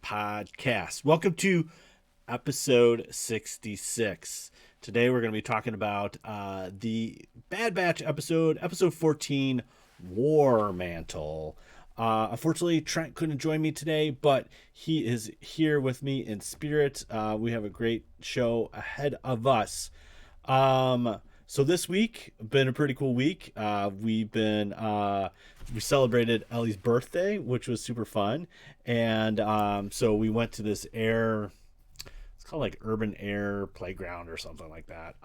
podcast. Welcome to episode 66. Today we're going to be talking about the Bad Batch episode 14, War Mantle. Unfortunately, Trent couldn't join me today, but he is here with me in spirit. We have a great show ahead of us. So this week been a pretty cool week. We celebrated Ellie's birthday, which was super fun, and so we went to this air. It's called like Urban Air Playground or something like that.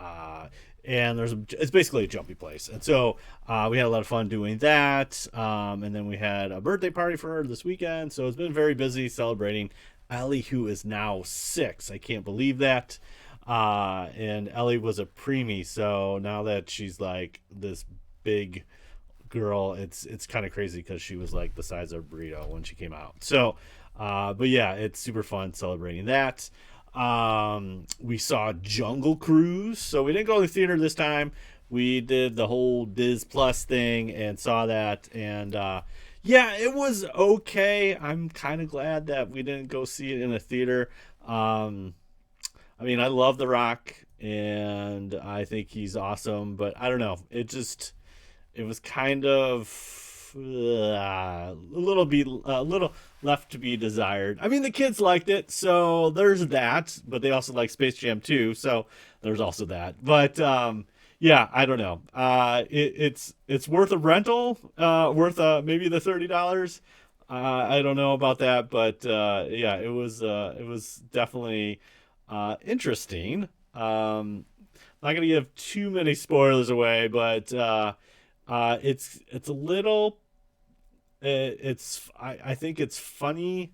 And it's basically a jumpy place, and so we had a lot of fun doing that. And then we had a birthday party for her this weekend, so it's been very busy celebrating Ellie, who is now 6. I can't believe that. And Ellie was a preemie, so now that she's like this big girl, it's kind of crazy because she was like the size of a burrito when she came out. So, but yeah, it's super fun celebrating that. We saw Jungle Cruise, so we didn't go to the theater this time. We did the whole Diz Plus thing and saw that, and yeah, it was okay. I'm kind of glad that we didn't go see it in a theater. I mean, I love The Rock, and I think he's awesome, but I don't know. It was kind of a little left to be desired. I mean, the kids liked it, so there's that. But they also like Space Jam 2, so there's also that. But yeah, I don't know. It's worth a rental, worth maybe the $30. I don't know about that, but yeah, it was definitely interesting. Not gonna give too many spoilers away, but it's a little. I think it's funny.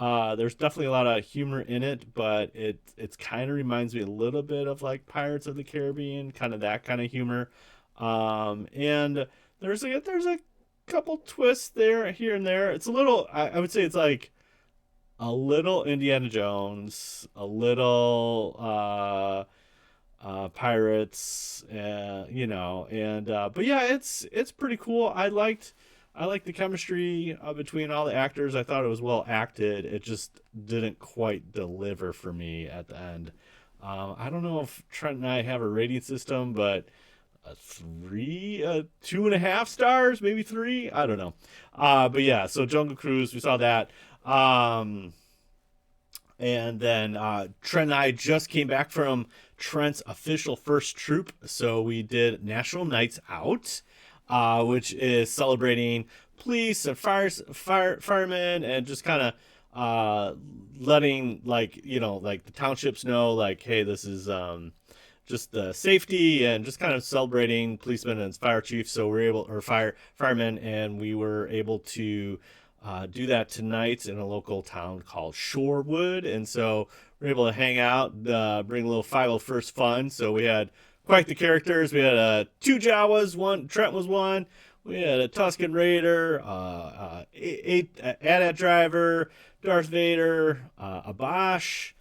There's definitely a lot of humor in it, but it's kind of reminds me a little bit of like Pirates of the Caribbean, kind of that kind of humor. And there's a couple twists there here and there. It's a little. I would say it's like a little Indiana Jones, a little pirates, and but yeah, it's pretty cool. I liked the chemistry between all the actors. I thought it was well acted. It just didn't quite deliver for me at the end. I don't know if Trent and I have a rating system, but a 2.5 stars, maybe 3. I don't know. But yeah, so Jungle Cruise, we saw that. Um, and then Trent and I just came back from Trent's official first troop. So we did National Nights Out, which is celebrating police and firemen, and just kind of letting like the townships know, like, hey, this is just the safety, and just kind of celebrating policemen and fire chiefs. So we're able, or firemen, and we were able to do that tonight in a local town called Shorewood. And so we're able to hang out, bring a little 501st fun. So we had quite the characters. We had 2 Jawas, one Trent was one. We had a Tusken Raider, eight AT-AT driver, Darth Vader, a Bosch,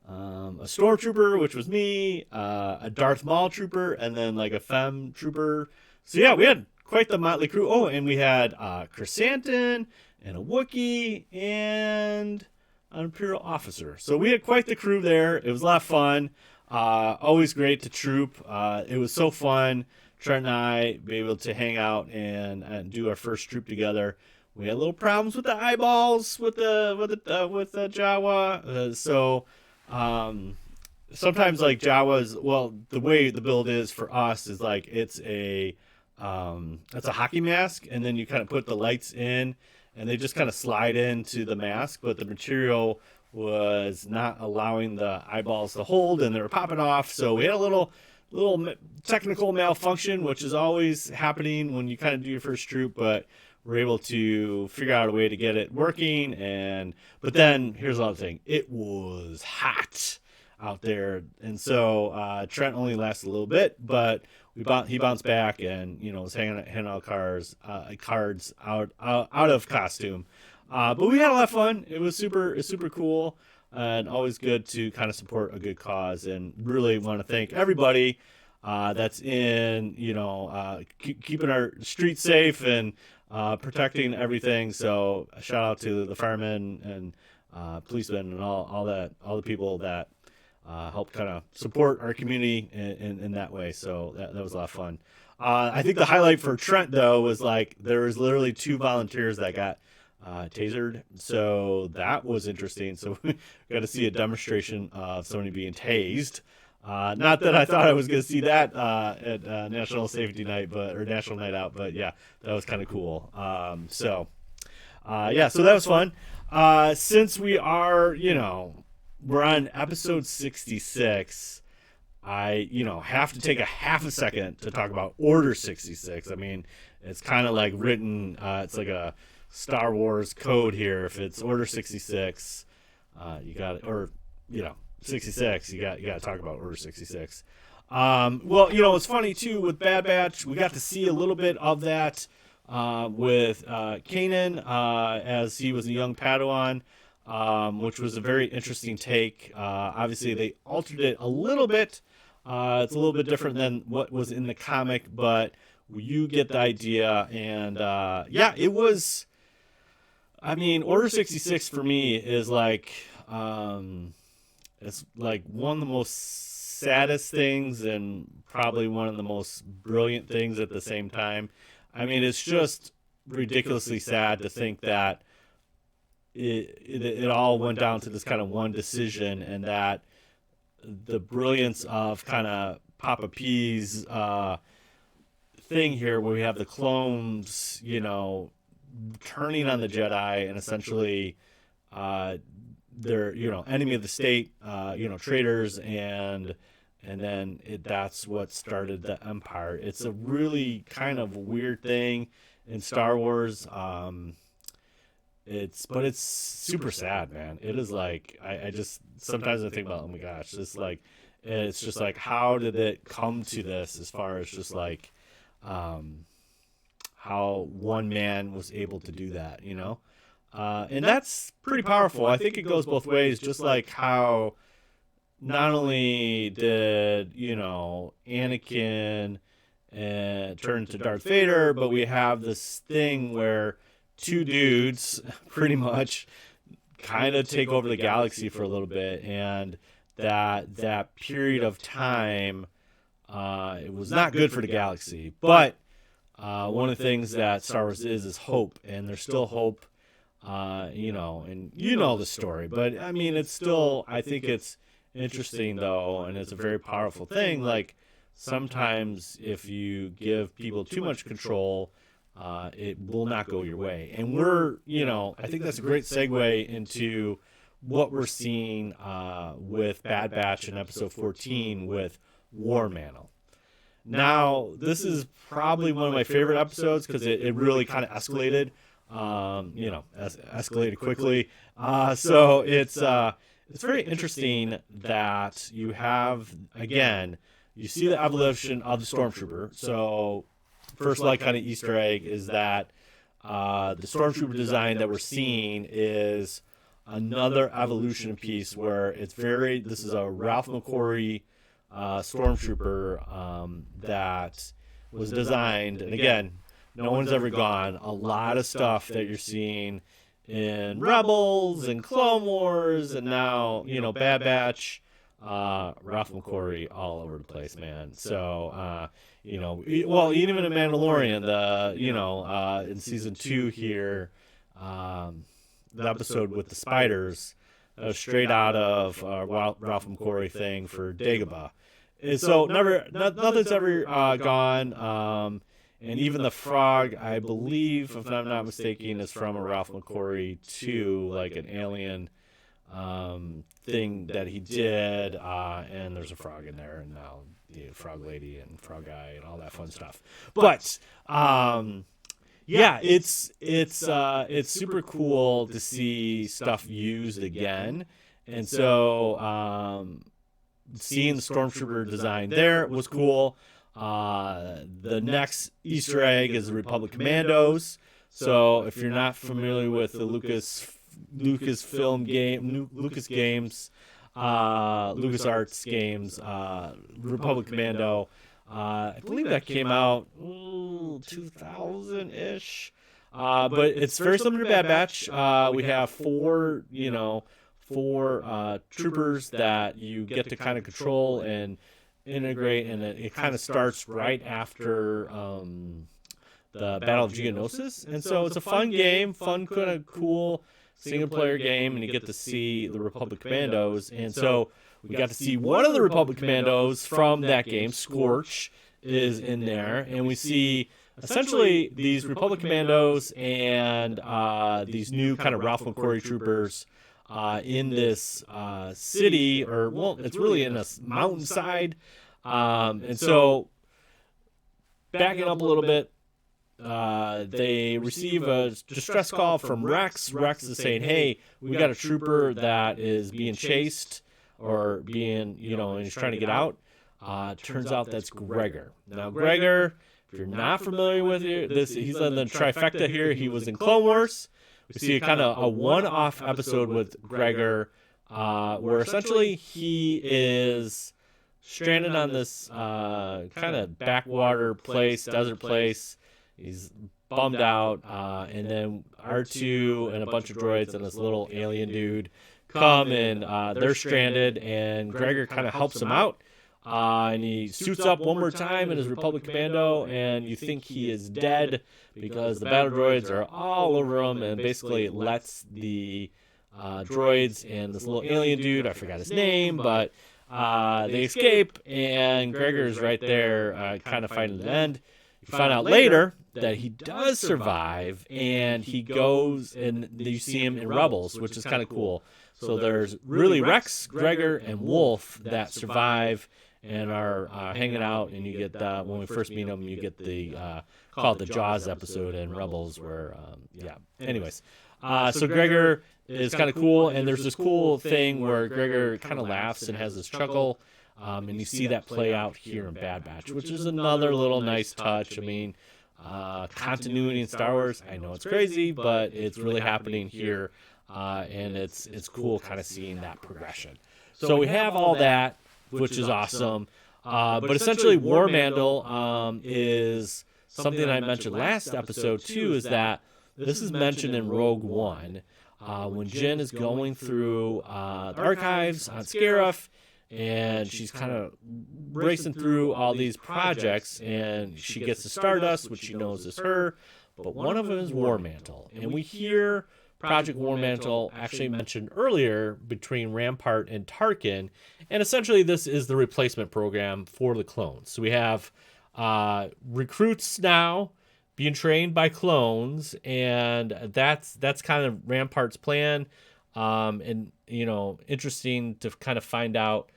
a Stormtrooper, which was me, a Darth Maul trooper, and then like a Fem trooper. So yeah, we had quite the motley crew. Oh, and we had Chrysanthemum and a Wookiee and an Imperial officer. So we had quite the crew there. It was a lot of fun. Always great to troop. It was so fun. Trent and I be able to hang out and do our first troop together. We had little problems with the eyeballs with the Jawa. So sometimes like Jawas, well, the way the build is for us is like it's a hockey mask, and then you kind of put the lights in, and they just kind of slide into the mask, but the material was not allowing the eyeballs to hold, and they were popping off. So we had a little technical malfunction, which is always happening when you kind of do your first troop, but we're able to figure out a way to get it working. And but then here's another thing: it was hot out there, and so Trent only lasted a little bit, but he bounced back, and was handing out cards out of costume. But we had a lot of fun. It was super cool, and always good to kind of support a good cause. And really want to thank everybody that's in keeping our streets safe and protecting everything. So a shout out to the firemen and policemen, and all the people that help kind of support our community in that way. So that was a lot of fun. I think the highlight for Trent though was like there was literally 2 volunteers that got tasered, so that was interesting. So we got to see a demonstration of somebody being tased. Not that I thought I was going to see that at National Safety Night, or National Night Out, but yeah, that was kind of cool. Yeah, so that was fun. Since we are, we're on episode 66, I, have to take a half a second to talk about Order 66. I mean, it's kind of like written, it's like a Star Wars code here. If it's Order 66, you got it, or, 66, you got to talk about Order 66. Well, it's funny too with Bad Batch. We got to see a little bit of that with Kanan as he was a young Padawan, which was a very interesting take. Obviously, they altered it a little bit. It's a little bit different than what was in the comic, but you get the idea. And yeah, it was. I mean, Order 66 for me is like. It's like one of the most saddest things and probably one of the most brilliant things at the same time. I mean, it's just ridiculously sad to think that it all went down to this kind of one decision, and that the brilliance of kind of Papa P's thing here, where we have the clones, turning on the Jedi and essentially they're enemy of the state, traitors, and then that's what started the Empire. It's a really kind of weird thing in Star Wars. It's super sad, man. It is like I just sometimes I think about, oh my gosh, it's just like how did it come to this, as far as just like how one man was able to do that, and that's pretty powerful. I think it goes both ways, just like how not only did, Anakin turn to Darth Vader, but we have this thing where 2 dudes pretty much kind of take over the galaxy for a little bit, and that period of time, it was not good for the galaxy. But one of the things that Star Wars is hope, and there's still hope. And the story, but I mean, it's still, I think it's interesting though, and it's a very powerful thing. Like sometimes if you give people too much control, it will not go your way. And I think that's a great segue into what we're seeing with Bad Batch in episode 14 with War Mantle. Now, this is probably one of my favorite episodes because it really kind of escalated. Escalated quickly. So it's very interesting that you have, again, you see the evolution of the Stormtrooper. So first, like, kind of Easter egg is that the Stormtrooper design that we're seeing is another evolution piece where this is a Ralph McQuarrie Stormtrooper that was designed, and again, no one's ever gone. A lot of stuff that you're seeing in Rebels and Clone Wars and now, Bad Batch, Ralph McQuarrie all over the place, man. So, even in Mandalorian, in season 2 here, the episode with the spiders, straight out of Ralph McQuarrie thing for Dagobah. And so nothing's ever gone. And even the frog, I believe, if I'm not mistaken, is from a Ralph McQuarrie 2, like an alien thing that he did. And there's a frog in there, and now the frog lady and frog guy and all that fun stuff. But yeah, it's super cool to see stuff used again. And so seeing the Stormtrooper design there was cool. The next Easter egg is the Republic Commandos. So if you're not familiar with the Lucas Games, LucasArts games, Republic Commando, I believe that came out 2000-ish. But it's very similar to Bad Batch. We have four troopers that you get to kind of control and integrate, and it kind of starts right after the Battle of Geonosis. And so it's a fun game, fun kind of cool single player game, and you get to see the Republic Commandos. And so we got to see one of the Republic Commandos from that game. Scorch is in there, and we see essentially these Republic Commandos and these new kind of Ralph McQuarrie troopers in this city, or well, it's really in a mountainside. And so backing up a little bit, they receive a distress call from Rex. Rex is saying, hey, we got a trooper that is being chased or being, and he's trying to get out. Turns out that's Gregor. Now, Gregor, if you're not familiar with this, he's in the trifecta here. He was in Clone Wars. We see kind of a one-off episode with Gregor where essentially he is stranded on this kind of backwater place, desert place. He's bummed out, and then R2 and a bunch of droids and this little alien dude come, and they're stranded, and Gregor kind of helps him out, and he suits up one more time in his Republic Commando, and you think he is dead because the battle droids are all over him, and basically lets the droids and this little alien dude, I forgot his name, but they escape, and Gregor's right there kind of fighting the end. You find out later that he does survive, and he goes, and you see him in Rebels, which is kind of cool. So there's really Rex, Gregor, and Wolf that survive and are hanging out, and you get when we first meet them, you get the called the Jaws episode in Rebels, where Anyways, so Gregor is kind of cool, and there's this cool thing where Gregor kind of laughs and has this chuckle. And you see that play out here in Bad Batch, which is another little nice touch. I mean, continuity in Star Wars, I know it's crazy, but it's really happening here, and it's cool kind of seeing that progression. So we have all that, which is awesome. But essentially, War Mantle is something I mentioned last episode, too, is that this is mentioned in Rogue One when Jyn is going through the archives on Scarif, and she's kind of racing through all these projects, and she gets to Stardust, which she knows is her, but one of them is War Mantle. And we hear Project War Mantle actually mentioned earlier between Rampart and Tarkin, and essentially this is the replacement program for the clones. So we have recruits now being trained by clones, and that's kind of Rampart's plan, and interesting to kind of find out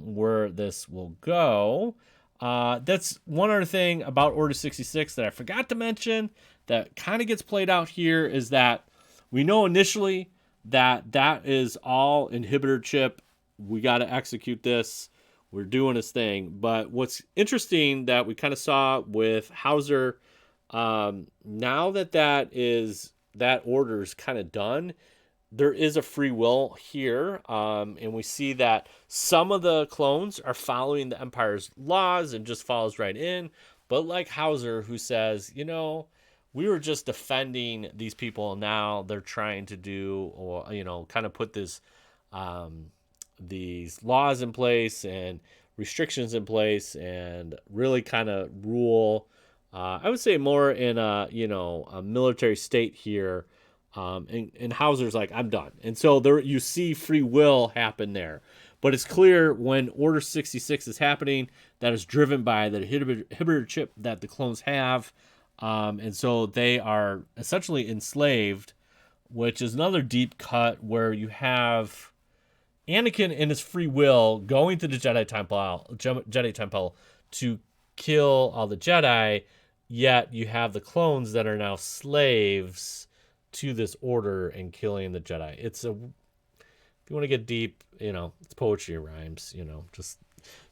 where this will go. That's one other thing about Order 66 that I forgot to mention that kind of gets played out here is that we know initially that is all inhibitor chip. We got to execute this. We're doing this thing. But what's interesting that we kind of saw with Hauser, now that order's kind of done, there is a free will here, and we see that some of the clones are following the Empire's laws and just follows right in. But like Hauser, who says, we were just defending these people, and now they're trying to do, or kind of put this these laws in place and restrictions in place, and really kind of rule. I would say more in a military state here. And Hauser's like, I'm done. And so there you see free will happen there. But it's clear when Order 66 is happening, that is driven by the inhibitor chip that the clones have. And so they are essentially enslaved, which is another deep cut where you have Anakin in his free will going to the Jedi Temple to kill all the Jedi, yet you have the clones that are now slaves to this order and killing the Jedi. If you want to get deep, it's poetry and rhymes, just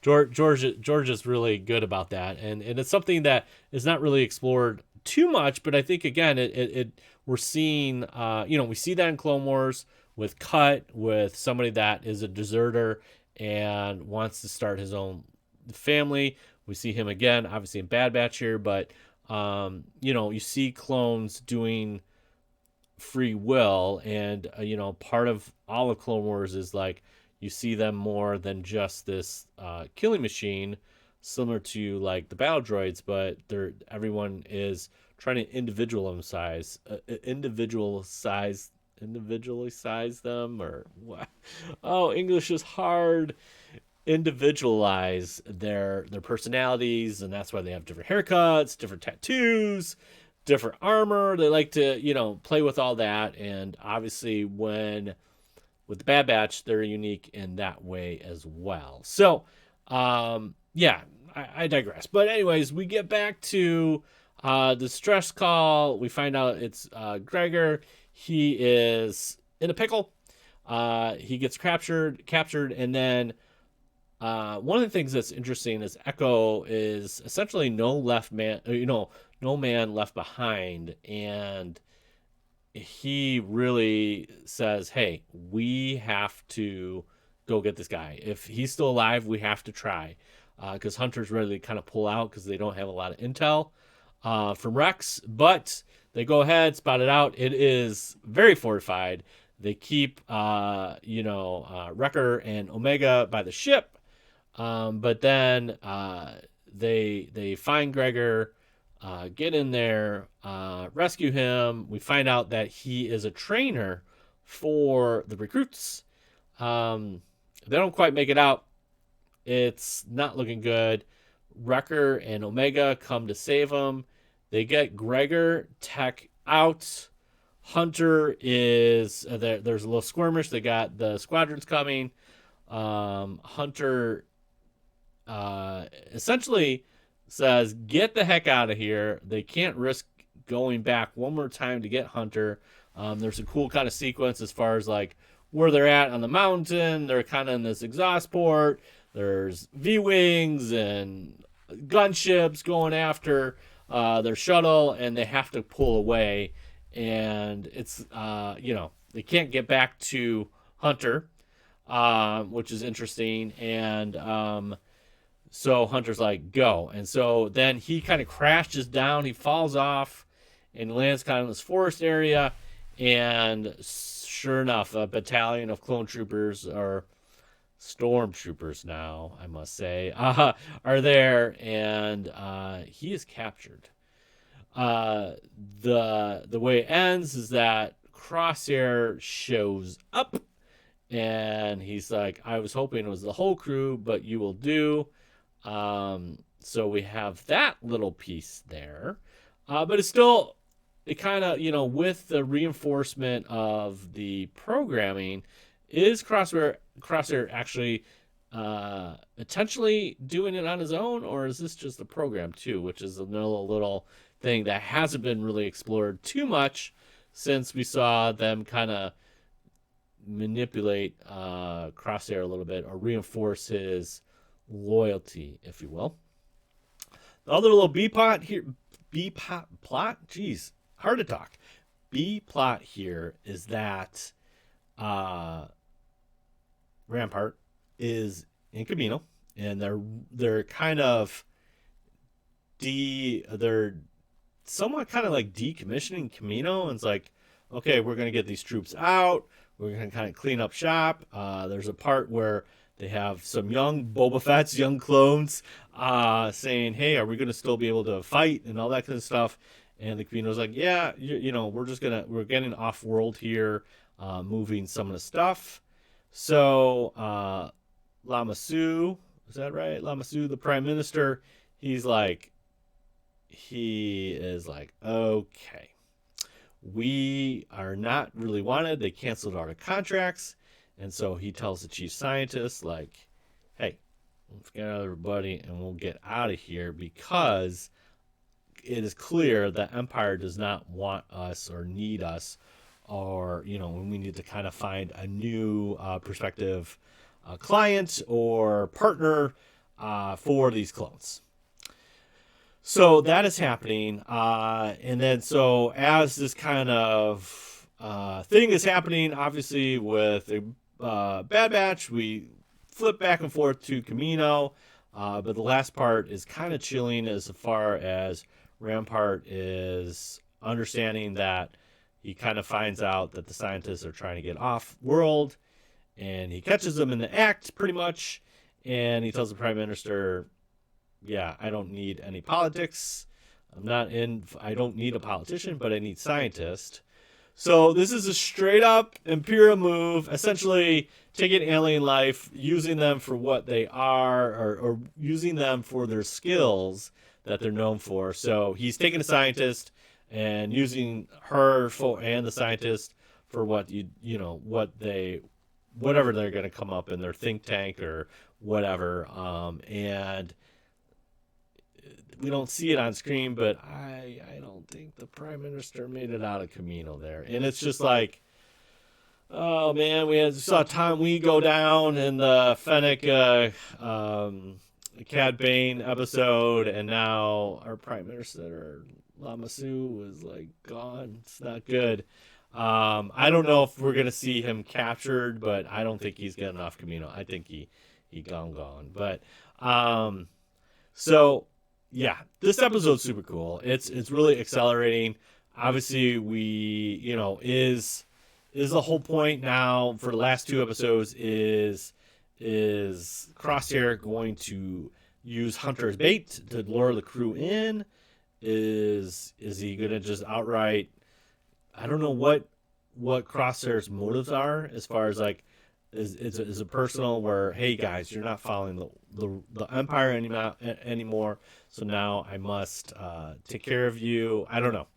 George is really good about that. And it's something that is not really explored too much, but I think again, we're seeing, we see that in Clone Wars with Cut, with somebody that is a deserter and wants to start his own family. We see him again, obviously in Bad Batch here, but You see clones doing free will, and part of all of Clone Wars is like you see them more than just this killing machine, similar to like the battle droids, but everyone is trying to individually size them, or what? Oh, English is hard. Individualize their personalities, and that's why they have different haircuts, different tattoos, different armor. They like to play with all that, and obviously with the Bad Batch, they're unique in that way as well. So yeah, I digress. But anyways, we get back to the stress call. We find out it's Gregor. He is in a pickle. He gets captured, and then one of the things that's interesting is Echo is essentially no man left behind, and he really says, "Hey, we have to go get this guy. If he's still alive, we have to try." Because Hunter's ready to kind of pull out because they don't have a lot of intel from Rex, but they go ahead, spot it out. It is very fortified. They keep, Wrecker and Omega by the ship, but then they find Gregor, get in there, rescue him. We find out that he is a trainer for the recruits. They don't quite make it out. It's not looking good. Wrecker and Omega come to save him. They get Gregor Tech out. Hunter is there. There's a little skirmish. They got the squadrons coming. Hunter essentially says, "Get the heck out of here." They can't risk going back one more time to get Hunter. There's a cool kind of sequence as far as like where they're at on the mountain. They're kind of in this exhaust port. There's V-wings and gunships going after their shuttle, and they have to pull away. And it's they can't get back to Hunter, which is interesting. And so Hunter's like, "Go." And so then he kind of crashes down. He falls off and lands kind of in this forest area. And sure enough, a battalion of clone troopers, or stormtroopers now, I must say, are there, and he is captured. Uh, the way it ends is that Crosshair shows up, and he's like, "I was hoping it was the whole crew, but you will do." So we have that little piece there, but it's still, it kind of, with the reinforcement of the programming, is Crosshair actually potentially doing it on his own, or is this just a program too, which is another little thing that hasn't been really explored too much since we saw them kind of manipulate Crosshair a little bit, or reinforce his loyalty, if you will. The other little B plot, geez, hard to talk. B plot here is that Rampart is in Camino, and they're kind of they're somewhat kind of like decommissioning Camino, and it's like, okay, we're gonna get these troops out. We're gonna kind of clean up shop. There's a part where they have some young Boba Fett's young clones saying, "Hey, are we gonna still be able to fight?" and all that kind of stuff. And the Camino's like, "Yeah, we're getting off world here, moving some of the stuff." So Lama Su, is that right? Lama Su, the prime minister, he is like, "Okay, we are not really wanted." They canceled our contracts. And so he tells the chief scientist, like, "Hey, let's get out of everybody and we'll get out of here, because it is clear that Empire does not want us or need us, or, we need to kind of find a new prospective client or partner for these clones." So that is happening. And then, so as this kind of thing is happening, obviously, with a Bad Batch, we flip back and forth to Camino. But the last part is kind of chilling as far as Rampart is understanding that he kind of finds out that the scientists are trying to get off world, and he catches them in the act pretty much, and he tells the Prime Minister, yeah, I don't need any politics. I don't need a politician, but I need scientists. So this is a straight up Imperial move, essentially taking alien life, using them for what they are, or using them for their skills that they're known for. So he's taking a scientist and using her and the scientist for whatever they're going to come up in their think tank or whatever. And we don't see it on screen, but I don't think the Prime Minister made it out of Camino there. And it's just like, oh man, we saw Tom Lee go down in the Fennec Cad Bane episode, and now our Prime Minister Lamassu is like gone. It's not good. I don't know if we're gonna see him captured, but I don't think he's getting off Camino. I think he gone. But so yeah, this episode's super cool. It's really accelerating. Obviously, is the whole point now for the last two episodes is Crosshair going to use Hunter as bait to lure the crew in? Is he gonna just outright? I don't know what Crosshair's motives are as far as like is it personal where, hey guys, you're not following the Empire anymore, so now I must take care of you. I don't know.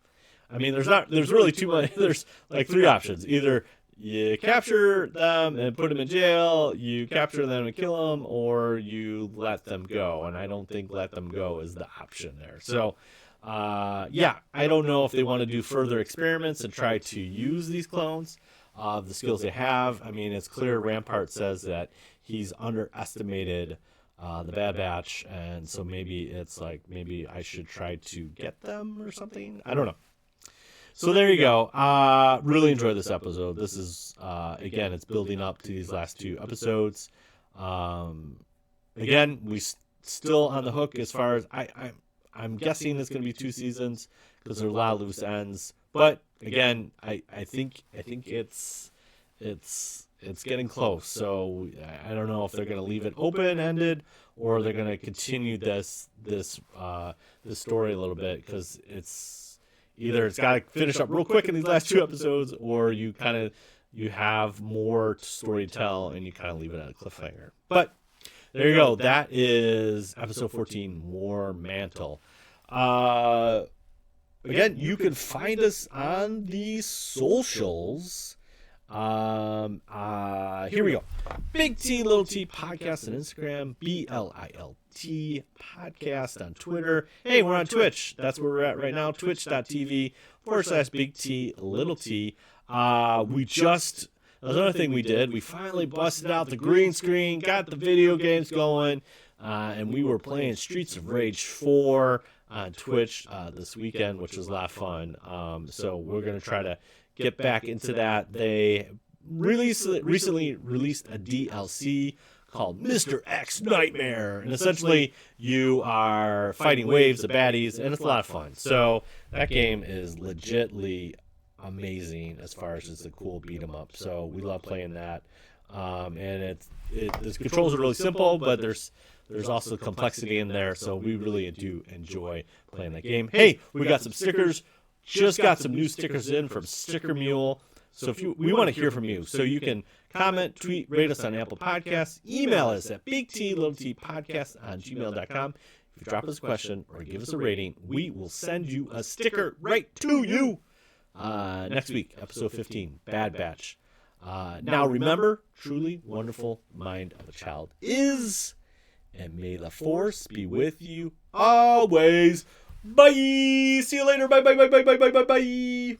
I mean, there's really too much. There's like three options: either you capture them and put them in jail, you capture them and kill them, or you let them go. And I don't think let them go is the option there. So yeah, I don't know if they want to do further experiments and try to use these clones. The skills they have. I mean, it's clear Rampart says that he's underestimated the Bad Batch, and so maybe it's like maybe I should try to get them or something. I don't know. So there you go. Really enjoyed this episode. This is again, it's building up to these last two episodes. Again, we still on the hook as far as I'm guessing it's going to be 2 seasons because there are a lot of loose ends. But again, I think it's getting close. So I don't know if they're going to leave it open ended or they're going to continue this story a little bit, because it's either it's got to finish up real quick in these last 2 episodes, or you have more story to tell and you kind of leave it at a cliffhanger. But there you go. That is episode 14, War Mantle. Again, you can find us on the socials. Here we go. Big T, Little T Podcast on Instagram. BLILT Podcast on Twitter. Hey, we're on Twitch. That's where we're at right now. Twitch.tv/Big T, Little T. Another thing we did, we finally busted out the green screen, got the video games going, and we were playing Streets of Rage 4 on Twitch this weekend, which was a lot of fun. So we're going to try to get back into that. They recently released a DLC called Mr. X Nightmare, and essentially you are fighting waves of baddies, and it's a lot of fun. So that game is legitly amazing as far as it's a cool beat 'em up. So we love playing that. And the controls are really simple, but there's also complexity in there, so we really do enjoy playing that game. Hey, we got some stickers. Just got some new stickers in from Sticker Mule. So we want to hear from you. So you can comment, tweet, rate us on Apple Podcasts. Email us at bigtlittlepodcast@gmail.com. If you drop us a question or give us a rating, we will send you a sticker right to you. Next week, episode 15, Bad Batch. Now remember, truly wonderful mind of a child is, and may the Force be with you always. Bye. See you later. Bye.